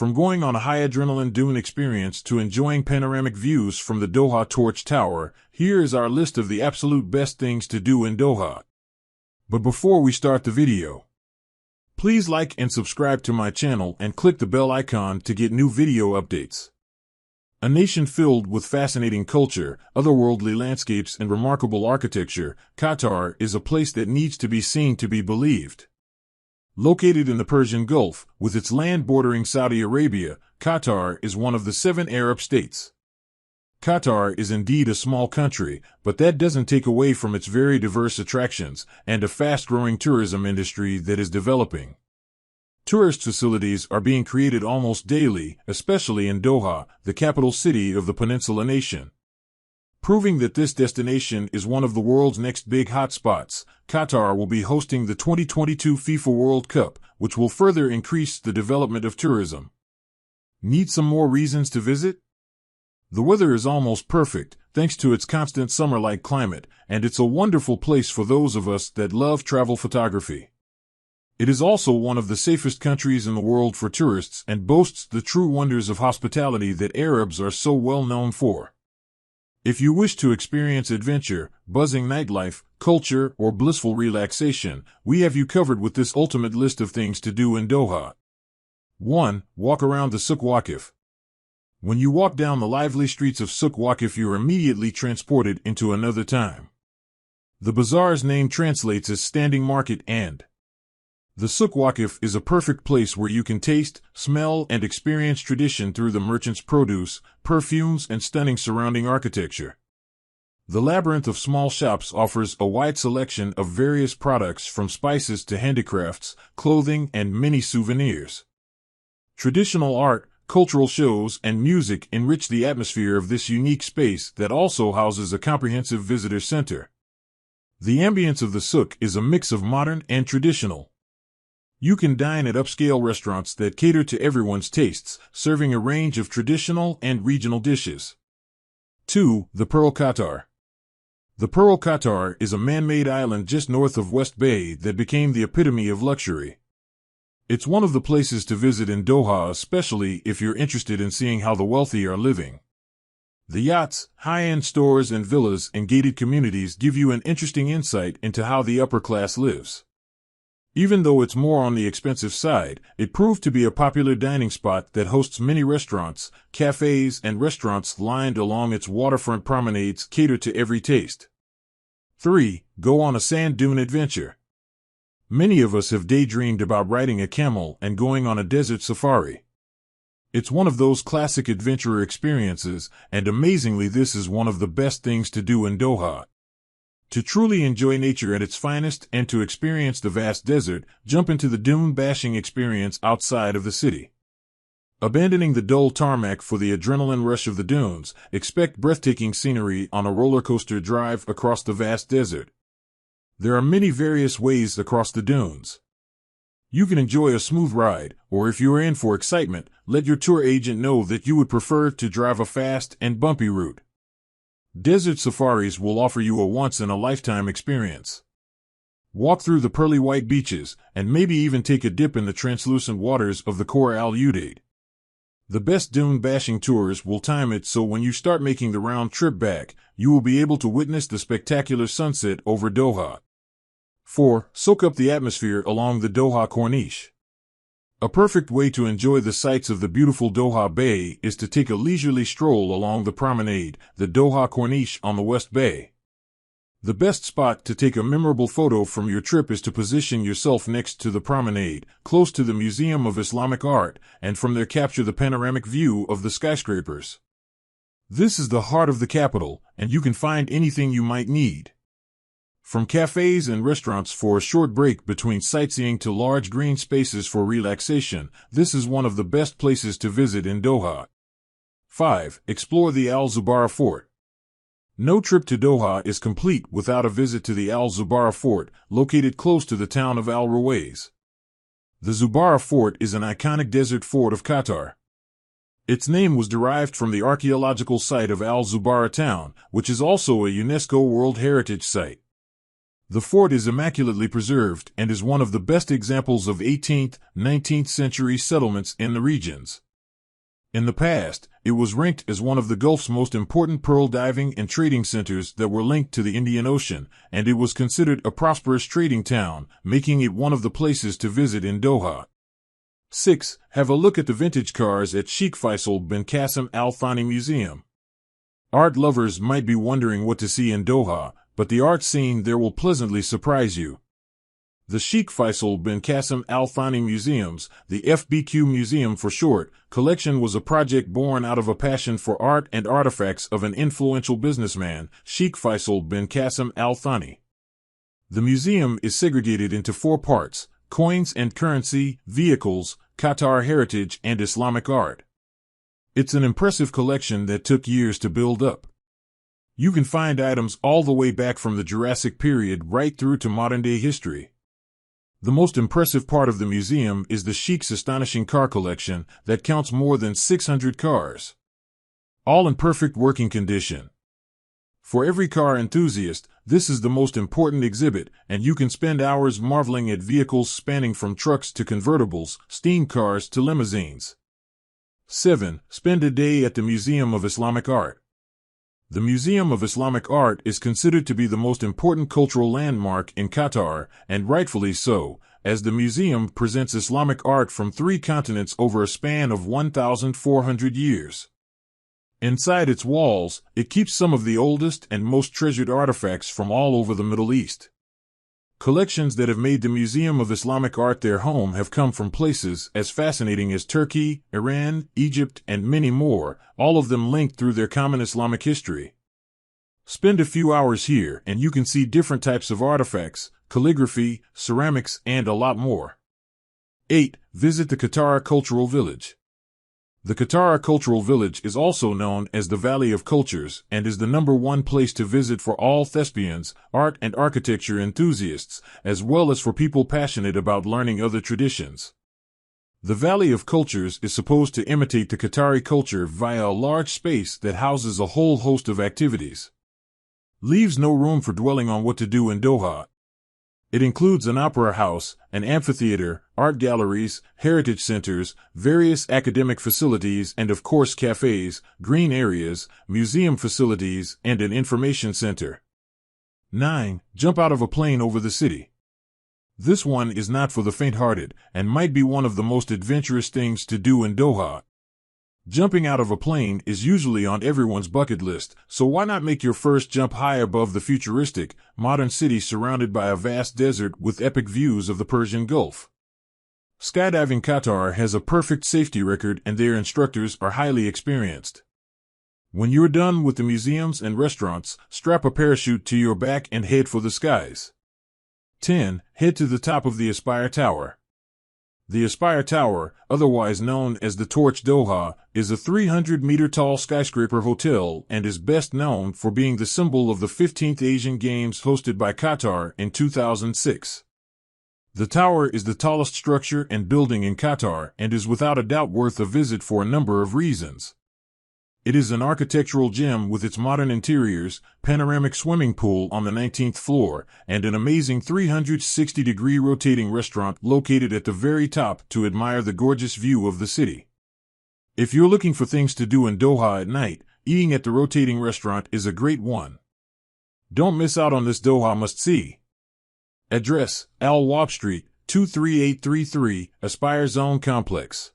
From going on a high-adrenaline dune experience to enjoying panoramic views from the Doha Torch Tower, here is our list of the absolute best things to do in Doha. But before we start the video, please like and subscribe to my channel and click the bell icon to get new video updates. A nation filled with fascinating culture, otherworldly landscapes and remarkable architecture, Qatar is a place that needs to be seen to be believed. Located in the Persian Gulf, with its land bordering Saudi Arabia, Qatar is one of the 7 Arab states. Qatar is indeed a small country, but that doesn't take away from its very diverse attractions and a fast-growing tourism industry that is developing. Tourist facilities are being created almost daily, especially in Doha, the capital city of the peninsula nation. Proving that this destination is one of the world's next big hotspots, Qatar will be hosting the 2022 FIFA World Cup, which will further increase the development of tourism. Need some more reasons to visit? The weather is almost perfect, thanks to its constant summer-like climate, and it's a wonderful place for those of us that love travel photography. It is also one of the safest countries in the world for tourists and boasts the true wonders of hospitality that Arabs are so well known for. If you wish to experience adventure, buzzing nightlife, culture, or blissful relaxation, we have you covered with this ultimate list of things to do in Doha. 1. Walk around the Souq Waqif. When you walk down the lively streets of Souq Waqif, you're immediately transported into another time. The bazaar's name translates as standing market, and the Souq Waqif is a perfect place where you can taste, smell, and experience tradition through the merchants' produce, perfumes, and stunning surrounding architecture. The labyrinth of small shops offers a wide selection of various products from spices to handicrafts, clothing, and many souvenirs. Traditional art, cultural shows, and music enrich the atmosphere of this unique space that also houses a comprehensive visitor center. The ambience of the Souq is a mix of modern and traditional. You can dine at upscale restaurants that cater to everyone's tastes, serving a range of traditional and regional dishes. 2. The Pearl Qatar. The Pearl Qatar is a man-made island just north of West Bay that became the epitome of luxury. It's one of the places to visit in Doha, especially if you're interested in seeing how the wealthy are living. The yachts, high-end stores, and villas in gated communities give you an interesting insight into how the upper class lives. Even though it's more on the expensive side, it proved to be a popular dining spot that hosts many restaurants, cafes, and restaurants lined along its waterfront promenades cater to every taste. 3. Go on a sand dune adventure. Many of us have daydreamed about riding a camel and going on a desert safari. It's one of those classic adventurer experiences, and amazingly this is one of the best things to do in Doha. To truly enjoy nature at its finest and to experience the vast desert, jump into the dune bashing experience outside of the city. Abandoning the dull tarmac for the adrenaline rush of the dunes, expect breathtaking scenery on a roller coaster drive across the vast desert. There are many various ways across the dunes. You can enjoy a smooth ride, or if you are in for excitement, let your tour agent know that you would prefer to drive a fast and bumpy route. Desert safaris will offer you a once-in-a-lifetime experience. Walk through the pearly white beaches, and maybe even take a dip in the translucent waters of the Khor al-Udaid. The best dune bashing tours will time it so when you start making the round trip back, you will be able to witness the spectacular sunset over Doha. 4. Soak up the atmosphere along the Doha Corniche. A perfect way to enjoy the sights of the beautiful Doha Bay is to take a leisurely stroll along the promenade, the Doha Corniche on the West Bay. The best spot to take a memorable photo from your trip is to position yourself next to the promenade, close to the Museum of Islamic Art, and from there capture the panoramic view of the skyscrapers. This is the heart of the capital, and you can find anything you might need. From cafes and restaurants for a short break between sightseeing to large green spaces for relaxation, this is one of the best places to visit in Doha. 5. Explore the Zubarah Fort. No trip to Doha is complete without a visit to the Zubarah Fort, located close to the town of Al Ruwais. The Zubarah Fort is an iconic desert fort of Qatar. Its name was derived from the archaeological site of Al Zubarah town, which is also a UNESCO World Heritage Site. The fort is immaculately preserved and is one of the best examples of 18th, 19th century settlements in the regions. In the past, it was ranked as one of the Gulf's most important pearl diving and trading centers that were linked to the Indian Ocean, and it was considered a prosperous trading town, making it one of the places to visit in Doha. 6. Have a look at the vintage cars at Sheikh Faisal bin Qassim Al Thani Museum. Art lovers might be wondering what to see in Doha, but the art scene there will pleasantly surprise you. The Sheikh Faisal bin Qassim Al Thani Museums, the FBQ Museum for short, collection was a project born out of a passion for art and artifacts of an influential businessman, Sheikh Faisal bin Qassim Al Thani. The museum is segregated into 4 parts: coins and currency, vehicles, Qatar heritage, and Islamic art. It's an impressive collection that took years to build up. You can find items all the way back from the Jurassic period right through to modern-day history. The most impressive part of the museum is the Sheikh's astonishing car collection that counts more than 600 cars, all in perfect working condition. For every car enthusiast, this is the most important exhibit, and you can spend hours marveling at vehicles spanning from trucks to convertibles, steam cars to limousines. 7. Spend a day at the Museum of Islamic Art. The Museum of Islamic Art is considered to be the most important cultural landmark in Qatar, and rightfully so, as the museum presents Islamic art from 3 continents over a span of 1,400 years. Inside its walls, it keeps some of the oldest and most treasured artifacts from all over the Middle East. Collections that have made the Museum of Islamic Art their home have come from places as fascinating as Turkey, Iran, Egypt, and many more, all of them linked through their common Islamic history. Spend a few hours here and you can see different types of artifacts, calligraphy, ceramics, and a lot more. 8. Visit the Katara Cultural Village. The Katara Cultural Village is also known as the Valley of Cultures and is the #1 place to visit for all thespians, art and architecture enthusiasts, as well as for people passionate about learning other traditions. The Valley of Cultures is supposed to imitate the Qatari culture via a large space that houses a whole host of activities. Leaves no room for dwelling on what to do in Doha. It includes an opera house, an amphitheater, art galleries, heritage centers, various academic facilities, and of course cafes, green areas, museum facilities, and an information center. 9. Jump out of a plane over the city. This one is not for the faint-hearted, and might be one of the most adventurous things to do in Doha. Jumping out of a plane is usually on everyone's bucket list, so why not make your first jump high above the futuristic, modern city surrounded by a vast desert with epic views of the Persian Gulf? Skydiving Qatar has a perfect safety record and their instructors are highly experienced. When you're done with the museums and restaurants, strap a parachute to your back and head for the skies. 10. Head to the top of the Aspire Tower. The Aspire Tower, otherwise known as the Torch Doha, is a 300-meter-tall skyscraper hotel and is best known for being the symbol of the 15th Asian Games hosted by Qatar in 2006. The tower is the tallest structure and building in Qatar and is without a doubt worth a visit for a number of reasons. It is an architectural gem with its modern interiors, panoramic swimming pool on the 19th floor, and an amazing 360-degree rotating restaurant located at the very top to admire the gorgeous view of the city. If you're looking for things to do in Doha at night, eating at the rotating restaurant is a great one. Don't miss out on this Doha must-see. Address: Al Wab Street, 23833, Aspire Zone Complex.